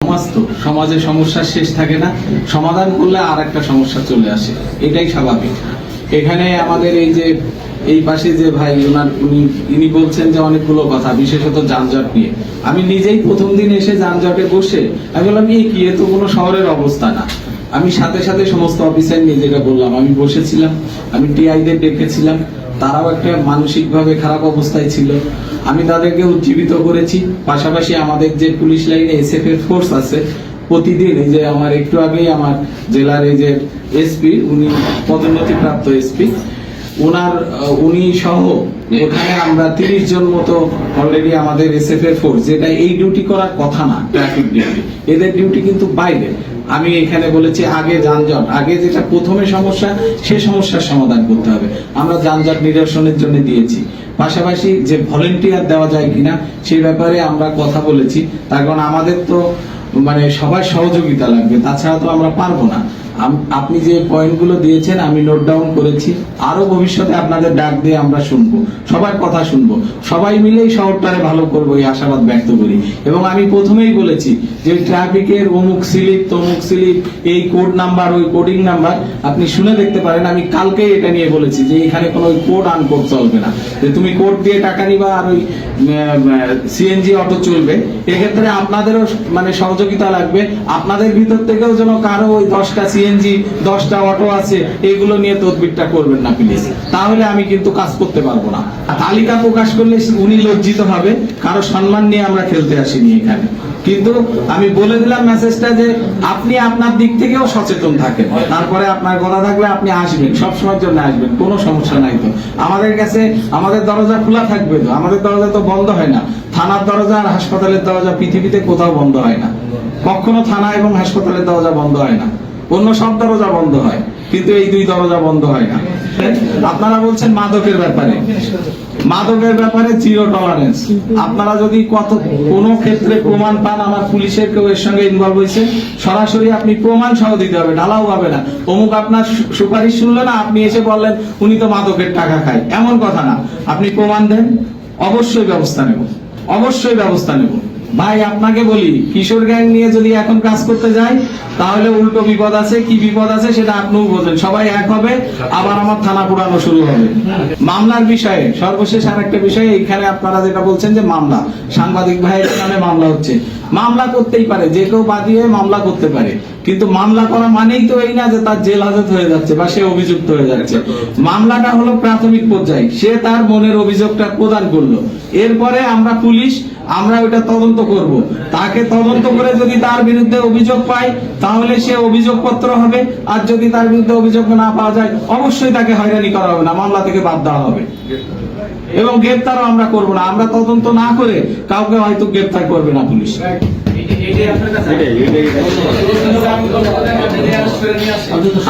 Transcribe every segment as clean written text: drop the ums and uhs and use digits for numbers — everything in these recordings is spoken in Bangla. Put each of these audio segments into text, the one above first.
সমাজ তো সমাজে সমস্যার শেষ থাকে না, সমাধান করলে আর একটা সমস্যা চলে আসে, এটাই স্বাভাবিক। এখানে আমাদের এই যে এই পাশে যে ভাই ইনি বলছেন যে অনেকগুলো কথা, বিশেষত যানজট নিয়ে। আমি নিজেই প্রথম দিন এসে যানজটে বসে আমি বললাম কি এ তো কোনো শহরের অবস্থা না। আমি সাথে সাথে সমস্ত অফিসার নিয়ে যেটা বললাম, আমি বসেছিলাম, আমি টিআইদের ডেকেছিলাম, তারাও একটা মানসিকভাবে খারাপ অবস্থায় ছিল, আমি তাদেরকে উজ্জীবিত করেছি। পাশাপাশি আমাদের যে পুলিশ লাইনে এসএফ এর ফোর্স আছে, প্রতিদিন এই যে আমার একটু আগেই আমার জেলার এই যে এসপি, উনি পদোন্নতিপ্রাপ্ত এসপি, উনি সহ ওখানে আমরা 30 জন মতো অলরেডি আমাদের এসএফ এর ফোর্স, যেটা এই ডিউটি করার কথা না, ট্রাফিক ডিউটি, এদের ডিউটি কিন্তু বাইরে। আমি এখানে বলেছি আগে যানজট, আগে যেটা প্রথমে সমস্যা, সে সমস্যার সমাধান করতে হবে। আমরা যানজট নিরসনের জন্য দিয়েছি, পাশাপাশি যে ভলেন্টিয়ার দেওয়া যায় কিনা সেই ব্যাপারে আমরা কথা বলেছি। তার কারণ আমাদের তো মানে সবার সহযোগিতা লাগবে, তাছাড়া তো আমরা পারবো না। আপনি যে পয়েন্টগুলো দিয়েছেন আমি নোট ডাউন করেছি, আরো ভবিষ্যতে আপনাদের ডাক দিয়ে আমরা শুনবো, সবার কথা শুনবো, সবাই মিলেই শহরটারে ভালো করবো, এই আশাবাদ ব্যক্ত করি। এবং আমি প্রথমেই বলেছি যে ট্রাফিকের অমুক স্লিপ তমুক স্লিপ, এই কোড নাম্বার ওই কোডিং নাম্বার আপনি শুনে দেখতে পারেন। আমি কালকেই এটা নিয়ে বলেছি যে এখানে কোনো ওই কোড আনকোড চলবে না, যে তুমি কোড দিয়ে টাকা নিবা আর ওই সিএনজি অটো চলবে। এক্ষেত্রে আপনাদেরও মানে সহযোগিতা লাগবে, আপনাদের ভিতর থেকেও যেন কারো ওই 10টা সিএনজি 10টা অটো আছে এগুলো নিয়ে তদবিরটা করবেন না প্লিজ, তাহলে আমি কিন্তু কাজ করতে পারবো না। তালিকা প্রকাশ করলে উনি লজ্জিত হবে, কারো সম্মান নিয়ে আমরা খেলতে আসিনি এখানে। কিন্তু আমি বলে দিলাম মেসেজটা যে আপনি আপনার দিক থেকেও সচেতন থাকেন, তারপরে আপনার কথা থাকলে আপনি আসবেন, সবসময়ের জন্য আসবেন, কোনো সমস্যা নাই। তো আমাদের কাছে আমাদের দরজা খোলা থাকবে, তো আমাদের দরজা তো বন্ধ হয় না। থানার দরজা আর হাসপাতালের দরজা পৃথিবীতে কোথাও বন্ধ হয় না, কখনো থানা এবং হাসপাতালের দরজা বন্ধ হয় না, অন্য সব দরজা বন্ধ হয়, কিন্তু এই দুই দরজা বন্ধ হয় না। আপনারা বলছেন মাদকের ব্যাপারে, মাদকের ব্যাপারে জিরো টলারেন্স। আপনারা যদি কোনো ক্ষেত্রে প্রমাণ পান আমার পুলিশের কেউ এর সঙ্গে ইনভলভ হয়েছে, সরাসরি আপনি প্রমাণ সহ দিতে হবে, ঢালাও হবে না। অমুক আপনার সুপারিশ শুনলো না, আপনি এসে বললেন উনি তো মাদকের টাকা খায়, এমন কথা না। আপনি প্রমাণ দেন, অবশ্যই ব্যবস্থা নেব, অবশ্যই ব্যবস্থা নেব। ভাই আপনাকে বলি, কিশোর গ্যাং নিয়ে যদি এখন কাজ করতে যাই তাহলে উল্টো বিপদ আছে। কি বিপদ আছে সেটা আপনিও বোঝেন, সবাই এক হবে, আবার আমার থানা পুরানো শুরু হবে। মামলার বিষয়ে সর্বশেষ আরেকটা বিষয়, এখানে আপনারা যেটা বলছেন যে মামলা, সাংবাদিক ভাইয়ের নামে মামলা হচ্ছে, মামলা করতেই পারে, যে কেউ বাদী হয়ে মামলা করতে পারে, কিন্তু মামলা করা মানেই তো এই না যে তার জেল হাজত হয়ে যাচ্ছে বা সে অভিযুক্ত হয়ে যাচ্ছে। মামলাটা হলো প্রাথমিক পর্যায়ে, সে তার মনের অভিযোগটা প্রদান করলো, এরপরে আমরা পুলিশ আমরা ওইটা তদন্ত করব, তাকে তদন্ত করে যদি তার বিরুদ্ধে অভিযোগ পাই তাহলে সে অভিযোগপত্র হবে, আর যদি তার বিরুদ্ধে অভিযোগ না পাওয়া যায় অবশ্যই তাকে হয়রানি করা হবে না, মামলা থেকে বাদ দেওয়া হবে। এবং গ্রেফতারও আমরা করব না, আমরা তদন্ত না করে কাউকে হয়তো গ্রেফতার করবে না পুলিশ।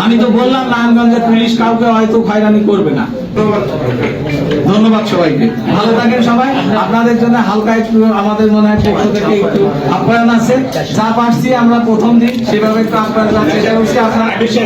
আমি তো বললাম নারায়ণগঞ্জের পুলিশ কাউকে হয়তো হয়রানি করবে না। ধন্যবাদ সবাইকে, ভালো থাকেন সবাই। আপনাদের জন্য হালকা একটু আমাদের মনে হয় পক্ষ থেকে একটু আপ্যায়ন আছে, চাপ আসছি আমরা প্রথম দিন, সেভাবে একটু আপ্যায়ন চেষ্টা করছি, আপনারা বেশি